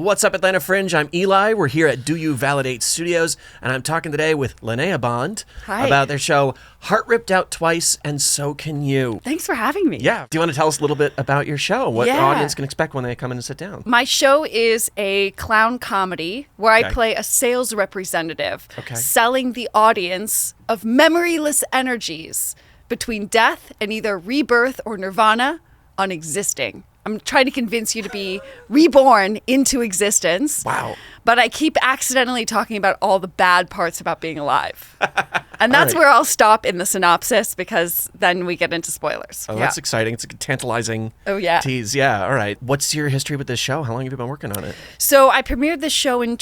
What's up, Atlanta Fringe? I'm Eli. We're here at Do You Validate Studios, and I'm talking today with Linnea Bond about their show Heart Ripped Out Twice and So Can You. Thanks for having me. Yeah. Do you want to tell us a little bit about your show? What the audience can expect when they come in and sit down? My show is a clown comedy where I play a sales representative selling the audience of memoryless energies between death and either rebirth or nirvana on existing. I'm trying to convince you to be reborn into existence. Wow. But I keep accidentally talking about all the bad parts about being alive. And that's where I'll stop in the synopsis because then we get into spoilers. Oh, that's exciting. It's a tantalizing tease. Yeah, all right. What's your history with this show? How long have you been working on it? So I premiered this show in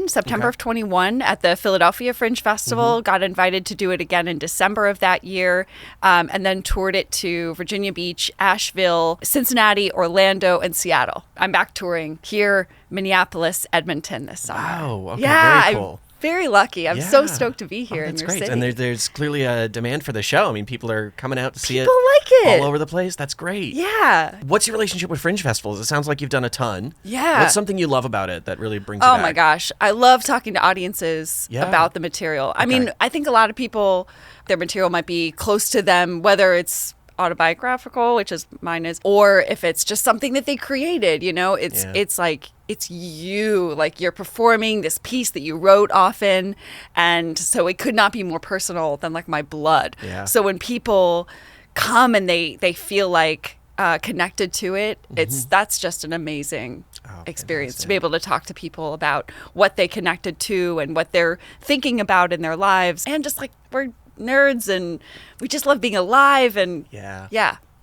September of 21 at the Philadelphia Fringe Festival. Got invited to do it again in December of that year, and then toured it to Virginia Beach, Asheville, Cincinnati, Orlando, and Seattle. I'm back touring here, Minneapolis, Edmonton this summer. Wow, okay, very cool. Very lucky. I'm so stoked to be here in your city. And there's clearly a demand for the show. I mean, people are coming out to see it. People like it. All over the place. That's great. Yeah. What's your relationship with Fringe Festivals? It sounds like you've done a ton. Yeah. What's something you love about it that really brings you back? Oh my gosh. I love talking to audiences about the material. I mean, I think a lot of people, their material might be close to them, whether it's autobiographical, which is mine is, or if it's just something that they created, you know, it's like, it's you, like you're performing this piece that you wrote often. And so it could not be more personal than like my blood. Yeah. So when people come and they feel like connected to it, that's just an amazing experience to be able to talk to people about what they connected to and what they're thinking about in their lives. And just like we're nerds and we just love being alive and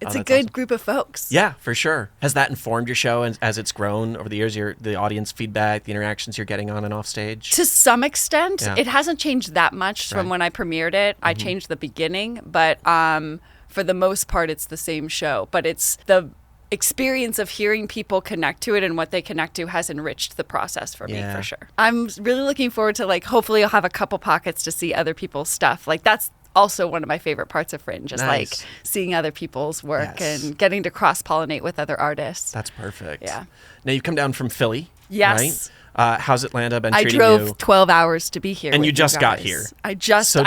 it's a good group of folks. Yeah, for sure. Has that informed your show as it's grown over the years, the audience feedback, the interactions you're getting on and off stage? To some extent. It hasn't changed that much from when I premiered it. I changed the beginning, but for the most part it's the same show. But it's the experience of hearing people connect to it and what they connect to has enriched the process for me, for sure. I'm really looking forward to, like, hopefully I'll have a couple pockets to see other people's stuff. Like, that's also one of my favorite parts of Fringe is like seeing other people's work and getting to cross-pollinate with other artists. That's perfect. Yeah. Now, you've come down from Philly, right? How's Atlanta been treating you? I drove 12 hours to be here. And you just got here. I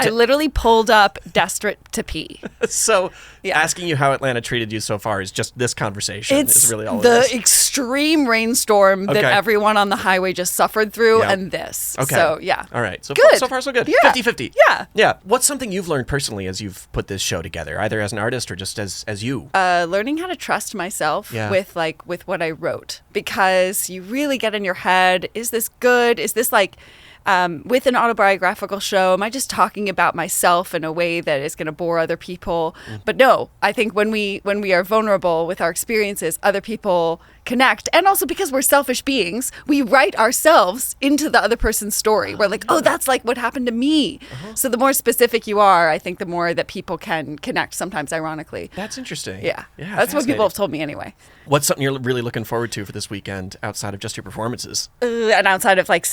literally pulled up desperate to pee. So asking you how Atlanta treated you so far is just this conversation. It's is really all it is. The extreme rainstorm that everyone on the highway just suffered through and this. Okay. So, yeah. All right. So good. So far, so good. Yeah. 50-50. Yeah. Yeah. What's something you've learned personally as you've put this show together, either as an artist or just as you? Learning how to trust myself with what I wrote. Because you really get in your head, is this good? Is this like, with an autobiographical show, am I just talking about myself in a way that is going to bore other people? But no, I think when we are vulnerable with our experiences, other people connect. And also because we're selfish beings, we write ourselves into the other person's story. We're like, oh, that's like what happened to me. So the more specific you are, I think the more that people can connect, sometimes ironically. That's interesting. Yeah. That's what people have told me anyway. What's something you're really looking forward to for this weekend outside of just your performances? And outside of like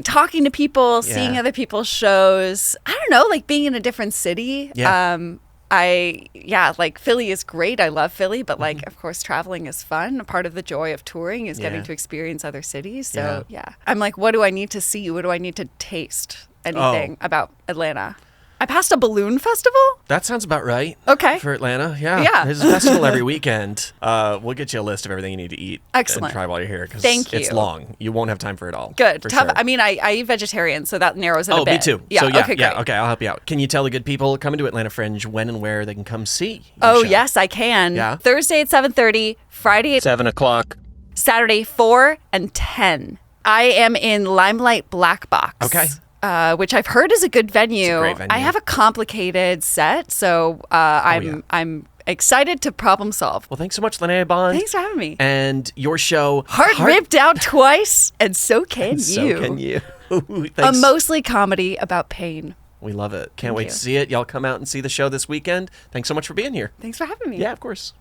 talking to people, seeing other people's shows. I don't know, like being in a different city. Yeah. Like Philly is great. I love Philly, but like, of course, traveling is fun. A part of the joy of touring is getting to experience other cities. So I'm like, what do I need to see? What do I need to taste? Anything about Atlanta? I passed a balloon festival. That sounds about right. Okay. For Atlanta, yeah. There's a festival every weekend. We'll get you a list of everything you need to eat. Excellent. And try while you're here because it's long. You won't have time for it all. Good. Sure. I mean, I eat vegetarian, so that narrows it a bit. Oh, me too. Yeah. So, okay, great. Okay, I'll help you out. Can you tell the good people coming to Atlanta Fringe when and where they can come see your show? Yes, I can. Yeah? Thursday at 7:30, Friday at 7 o'clock, Saturday 4 and 10. I am in Limelight Black Box. Okay. Which I've heard is a good venue. It's a great venue. I have a complicated set, so I'm excited to problem solve. Well, thanks so much, Linnea Bond. Thanks for having me. And your show, Heart Ripped Out Twice, and So Can You. So Can You. A mostly comedy about pain. We love it. Can't wait to see it. Y'all come out and see the show this weekend. Thanks so much for being here. Thanks for having me. Yeah, of course.